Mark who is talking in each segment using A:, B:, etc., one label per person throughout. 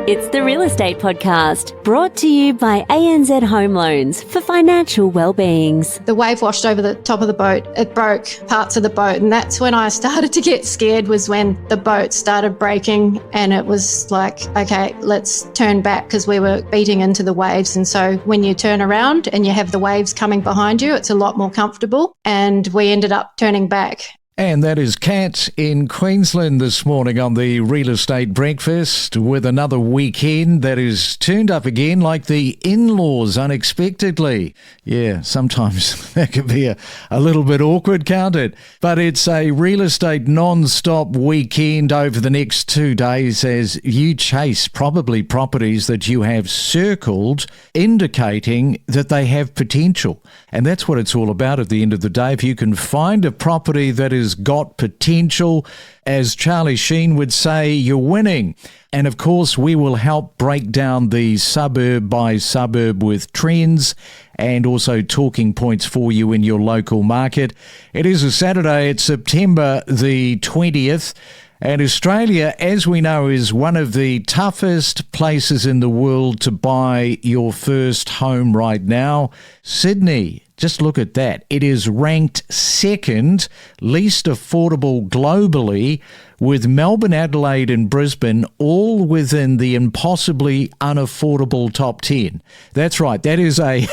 A: It's the Real Estate Podcast, brought to you by ANZ Home Loans for financial well-beings.
B: The wave washed over the top of the boat. It broke parts of the boat, and that's when I started to get scared, was when the boat started breaking, and it was like, okay, let's turn back, because we were beating into the waves. And so when you turn around and you have the waves coming behind you, it's a lot more comfortable, and we ended up turning back.
C: And that is Kat in Queensland this morning on the Real Estate Breakfast, with another weekend that is turned up again like the in-laws unexpectedly. Yeah, sometimes that can be a little bit awkward, can't it? But it's a real estate non-stop weekend over the next 2 days as you chase probably properties that you have circled, indicating that they have potential. And that's what it's all about at the end of the day. If you can find a property that is got potential, as Charlie Sheen would say, you're winning. And of course, we will help break down the suburb by suburb with trends and also talking points for you in your local market. It is a Saturday, it's September the 20th. And Australia, as we know, is one of the toughest places in the world to buy your first home right now. Sydney, just look at that. It is ranked second, least affordable globally, with Melbourne, Adelaide and Brisbane all within the impossibly unaffordable top 10. That's right, that is a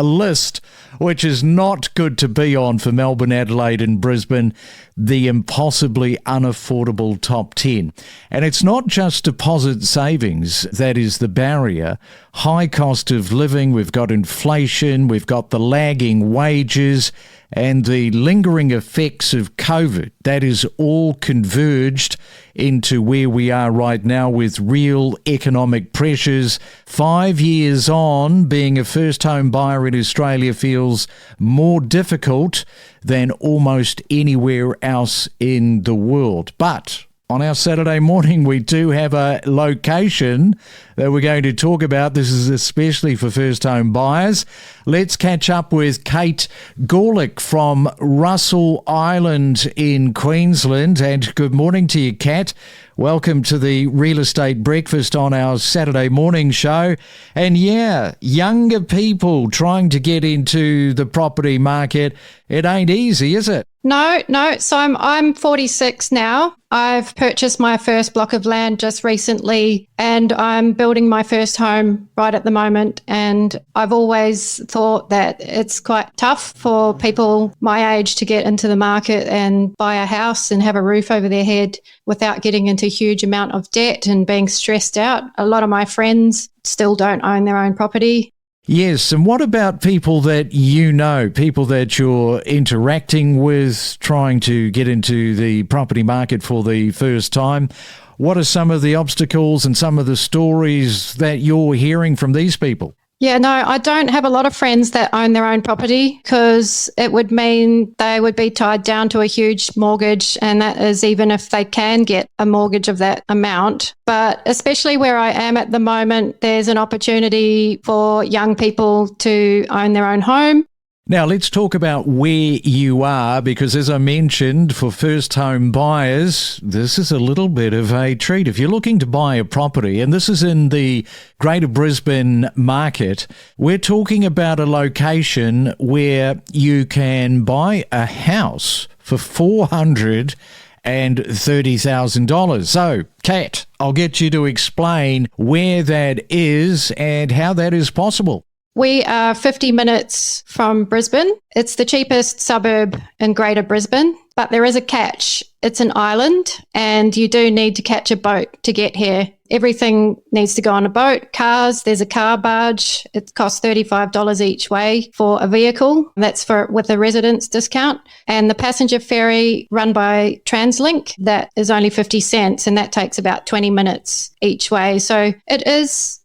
C: list which is not good to be on for Melbourne, Adelaide and Brisbane, the impossibly unaffordable top 10. And it's not just deposit savings that is the barrier. High cost of living, we've got inflation, we've got the lagging wages and the lingering effects of COVID. That is all converged into where we are right now with real economic pressures. 5 years on, being a first home buyer in Australia feels more difficult than almost anywhere else in the world. But on our Saturday morning, we do have a location that we're going to talk about. This is especially for first home buyers. Let's catch up with Kat Gawlik from Russell Island in Queensland. And good morning to you, Kat. Welcome to the Real Estate Breakfast on our Saturday morning show. And yeah, younger people trying to get into the property market, it ain't easy, is it?
B: No. So I'm 46 now. I've purchased my first block of land just recently, and I'm building my first home right at the moment. And I've always thought that it's quite tough for people my age to get into the market and buy a house and have a roof over their head without getting into a huge amount of debt and being stressed out. A lot of my friends still don't own their own property.
C: Yes, and what about people that you know, people that you're interacting with, trying to get into the property market for the first time? What are some of the obstacles and some of the stories that you're hearing from these people?
B: Yeah, no, I don't have a lot of friends that own their own property, because it would mean they would be tied down to a huge mortgage, and that is even if they can get a mortgage of that amount. But especially where I am at the moment, there's an opportunity for young people to own their own home.
C: Now, let's talk about where you are, because as I mentioned, for first home buyers, this is a little bit of a treat. If you're looking to buy a property, and this is in the Greater Brisbane market, we're talking about a location where you can buy a house for $430,000. So, Kat, I'll get you to explain where that is and how that is possible.
B: We are 50 minutes from Brisbane. It's the cheapest suburb in Greater Brisbane, but there is a catch. It's an island, and you do need to catch a boat to get here. Everything needs to go on a boat. Cars, there's a car barge. It costs $35 each way for a vehicle. That's with a residence discount. And the passenger ferry run by TransLink, that is only 50 cents, and that takes about 20 minutes each way. So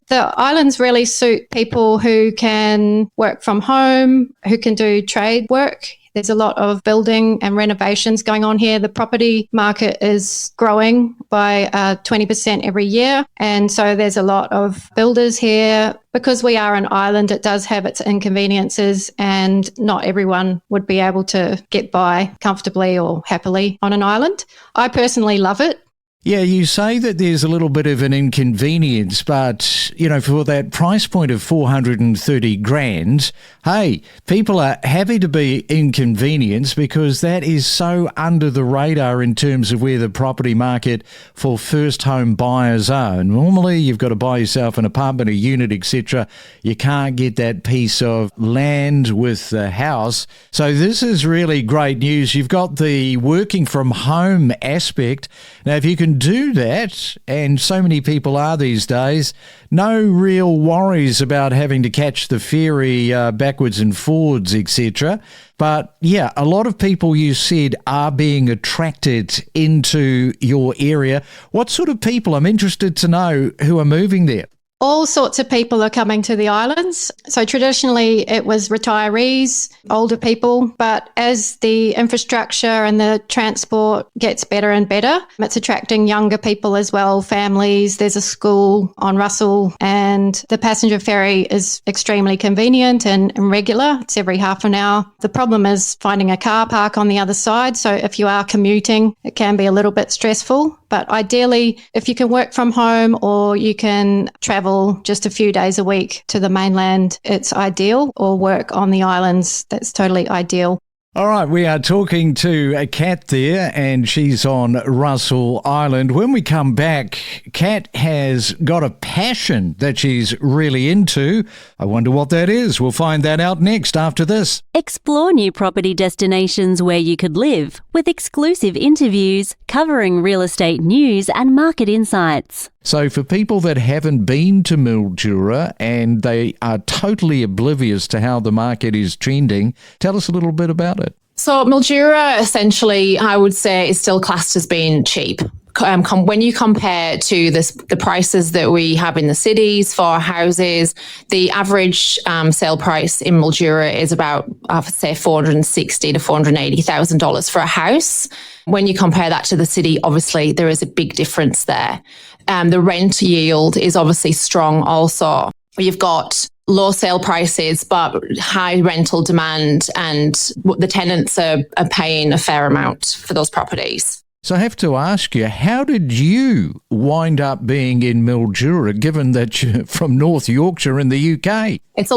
B: the islands really suit people who can work from home, who can do trade work. There's a lot of building and renovations going on here. The property market is growing by 20% every year. And so there's a lot of builders here. Because we are an island, it does have its inconveniences, and not everyone would be able to get by comfortably or happily on an island. I personally love it.
C: Yeah, you say that there's a little bit of an inconvenience, but, for that price point of 430 grand, hey, people are happy to be inconvenienced because that is so under the radar in terms of where the property market for first home buyers are. Normally, you've got to buy yourself an apartment, a unit, etc. You can't get that piece of land with the house. So this is really great news. You've got the working from home aspect. Now, if you can do that, and so many people are these days, no real worries about having to catch the ferry backwards and forwards, etc. But yeah, a lot of people, you said, are being attracted into your area. What sort of people, I'm interested to know, who are moving there?
B: All sorts of people are coming to the islands. So traditionally it was retirees, older people, but as the infrastructure and the transport gets better and better, it's attracting younger people as well, families. There's a school on Russell and the passenger ferry is extremely convenient and regular. It's every half an hour. The problem is finding a car park on the other side. So if you are commuting, it can be a little bit stressful. But ideally, if you can work from home or you can travel just a few days a week to the mainland, it's ideal, or work on the islands, that's totally ideal.
C: All right, we are talking to Kat there, and she's on Russell Island. When we come back, Kat has got a passion that she's really into. I wonder what that is. We'll find that out next after this.
A: Explore new property destinations where you could live with exclusive interviews covering real estate news and market insights.
C: So for people that haven't been to Mildura and they are totally oblivious to how the market is trending, tell us a little bit about it.
D: So Mildura, essentially, I would say, is still classed as being cheap. When you compare to the prices that we have in the cities for houses, the average sale price in Mildura is about, I would say, $460,000 to $480,000 for a house. When you compare that to the city, obviously there is a big difference there. The rent yield is obviously strong also. You've got low sale prices, but high rental demand, and the tenants are paying a fair amount for those properties.
C: So I have to ask you, how did you wind up being in Mildura, given that you're from North Yorkshire in the UK?
D: It's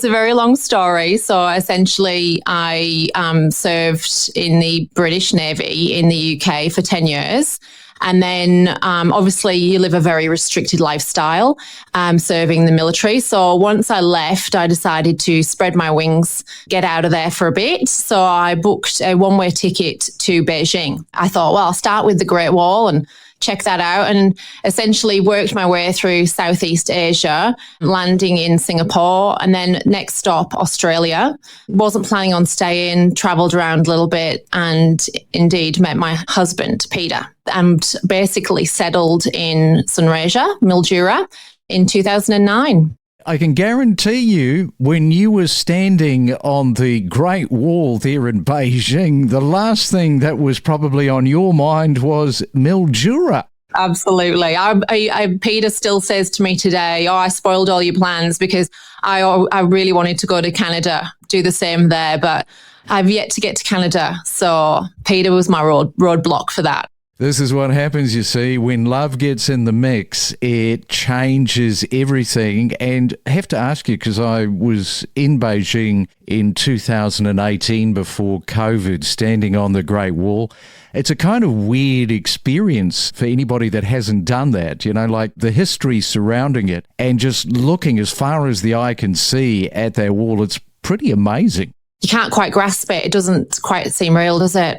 D: a very long story. So essentially, I served in the British Navy in the UK for 10 years. And then obviously you live a very restricted lifestyle serving the military. So once I left, I decided to spread my wings, get out of there for a bit. So I booked a one-way ticket to Beijing. I thought, well, I'll start with the Great Wall and check that out, and essentially worked my way through Southeast Asia, landing in Singapore, and then next stop, Australia. Wasn't planning on staying, travelled around a little bit, and indeed met my husband, Peter, and basically settled in Sunraysia, Mildura, in 2009.
C: I can guarantee you, when you were standing on the Great Wall there in Beijing, the last thing that was probably on your mind was Mildura.
D: Absolutely. Peter still says to me today, I spoiled all your plans, because I really wanted to go to Canada, do the same there, but I've yet to get to Canada. So Peter was my roadblock for that.
C: This is what happens, you see, when love gets in the mix, it changes everything. And I have to ask you, because I was in Beijing in 2018 before COVID, standing on the Great Wall. It's a kind of weird experience for anybody that hasn't done that, like the history surrounding it and just looking as far as the eye can see at that wall. It's pretty amazing.
D: You can't quite grasp it. It doesn't quite seem real, does it?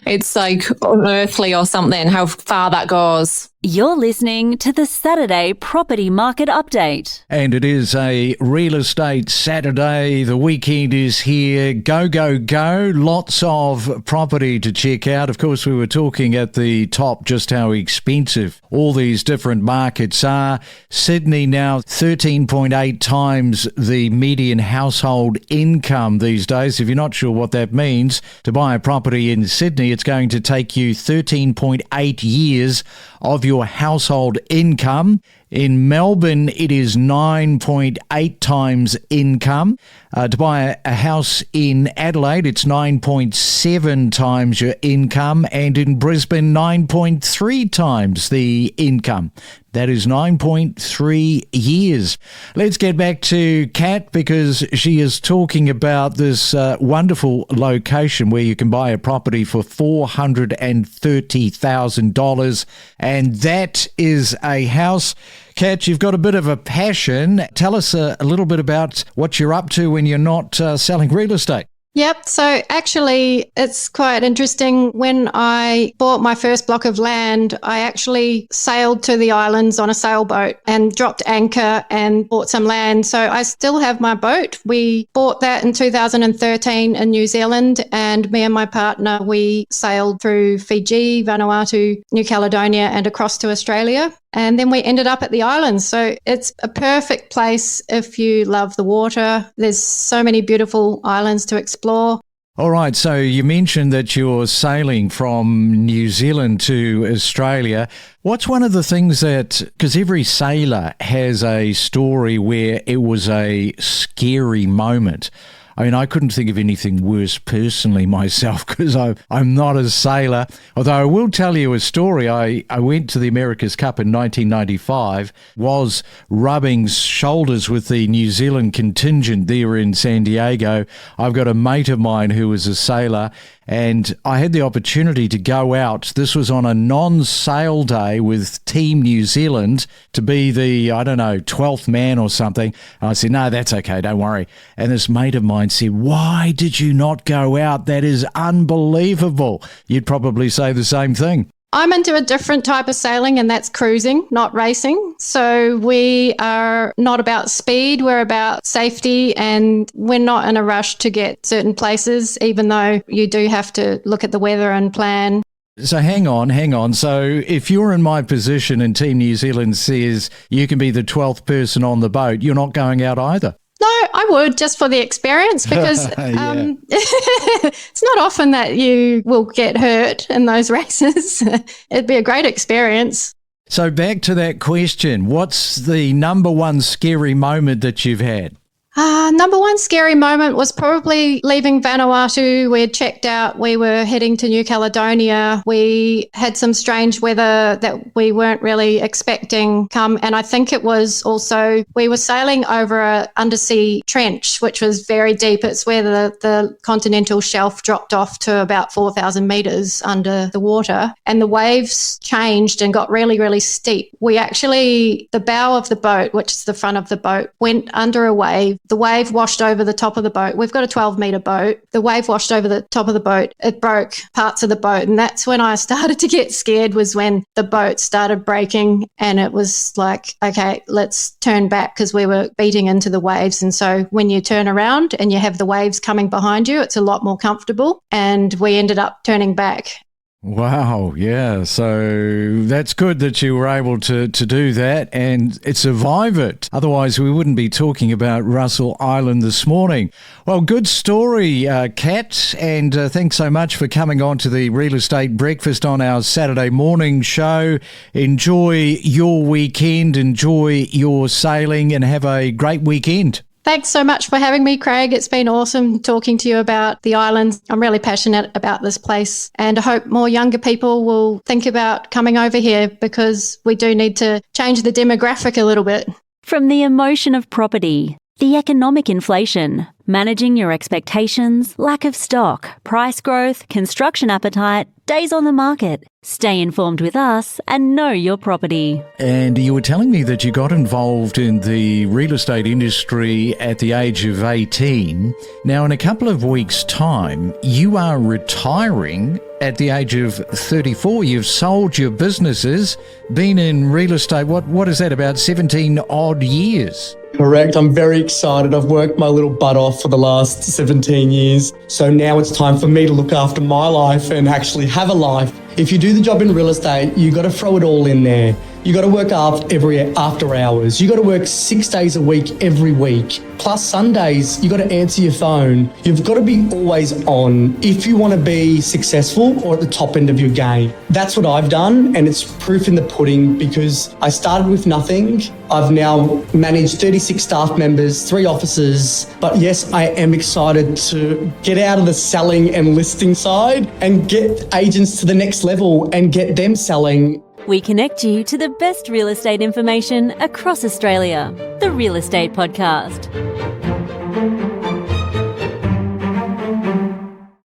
D: It's like unearthly or something, how far that goes.
A: You're listening to the Saturday Property Market Update.
C: And it is a real estate Saturday. The weekend is here. Go, go, go. Lots of property to check out. Of course, we were talking at the top just how expensive all these different markets are. Sydney now 13.8 times the median household income these days. If you're not sure what that means, to buy a property in Sydney, it's going to take you 13.8 years of your household income. In Melbourne, it is 9.8 times income. To buy a house in Adelaide, it's 9.7 times your income. And in Brisbane, 9.3 times the income. That is 9.3 years. Let's get back to Kat, because she is talking about this wonderful location where you can buy a property for $430,000. And that is a house. Kat, you've got a bit of a passion. Tell us a little bit about what you're up to when you're not selling real estate.
B: Yep. So actually, it's quite interesting. When I bought my first block of land, I actually sailed to the islands on a sailboat and dropped anchor and bought some land. So I still have my boat. We bought that in 2013 in New Zealand, and me and my partner, we sailed through Fiji, Vanuatu, New Caledonia, and across to Australia. And then we ended up at the islands. So it's a perfect place if you love the water. There's so many beautiful islands to explore.
C: All right, so you mentioned that you're sailing from New Zealand to Australia. What's one of the things that, because every sailor has a story where it was a scary moment. I mean, I couldn't think of anything worse personally myself, because I'm not a sailor. Although I will tell you a story. I went to the America's Cup in 1995, was rubbing shoulders with the New Zealand contingent there in San Diego. I've got a mate of mine who was a sailor, and I had the opportunity to go out. This was on a non-sail day with Team New Zealand to be the, 12th man or something. And I said, no, that's okay, don't worry. And this mate of mine said, why did you not go out? That is unbelievable. You'd probably say the same thing.
B: I'm into a different type of sailing, and that's cruising, not racing. So we are not about speed, we're about safety, and we're not in a rush to get certain places, even though you do have to look at the weather and plan.
C: So hang on. So if you're in my position and Team New Zealand says you can be the 12th person on the boat, you're not going out either?
B: No, I would, just for the experience, because it's not often that you will get hurt in those races. It'd be a great experience.
C: So back to that question, what's the number one scary moment that you've had?
B: Number one scary moment was probably leaving Vanuatu. We had checked out. We were heading to New Caledonia. We had some strange weather that we weren't really expecting come. And I think it was also, we were sailing over a undersea trench, which was very deep. It's where the continental shelf dropped off to about 4,000 metres under the water. And the waves changed and got really, really steep. We actually, the bow of the boat, which is the front of the boat, went under a wave. The wave washed over the top of the boat. We've got a 12-metre boat. The wave washed over the top of the boat. It broke parts of the boat. And that's when I started to get scared, was when the boat started breaking. And it was like, okay, let's turn back, because we were beating into the waves. And so when you turn around and you have the waves coming behind you, it's a lot more comfortable. And we ended up turning back.
C: Wow, yeah. So that's good that you were able to do that and survive it. Otherwise, we wouldn't be talking about Russell Island this morning. Well, good story, Kat, and thanks so much for coming on to the Real Estate Breakfast on our Saturday morning show. Enjoy your weekend, enjoy your sailing, and have a great weekend.
B: Thanks so much for having me, Craig. It's been awesome talking to you about the islands. I'm really passionate about this place, and I hope more younger people will think about coming over here, because we do need to change the demographic a little bit.
A: From the emotion of property, the economic inflation, managing your expectations, lack of stock, price growth, construction appetite, days on the market. Stay informed with us and know your property.
C: And you were telling me that you got involved in the real estate industry at the age of 18. Now, in a couple of weeks' time, you are retiring at the age of 34. You've sold your businesses, been in real estate, what is that, about 17 odd years?
E: Correct. I'm very excited. I've worked my little butt off for the last 17 years. So now it's time for me to look after my life and actually have a life. If you do the job in real estate, you got to throw it all in there. You got to work after hours. You got to work 6 days a week every week. Plus Sundays, you got to answer your phone. You've got to be always on if you want to be successful or at the top end of your game. That's what I've done, and it's proof in the pudding because I started with nothing. I've now managed 36 staff members, 3 offices. But yes, I am excited to get out of the selling and listing side and get agents to the next level and get them selling.
A: We connect you to the best real estate information across Australia. The Real Estate Podcast.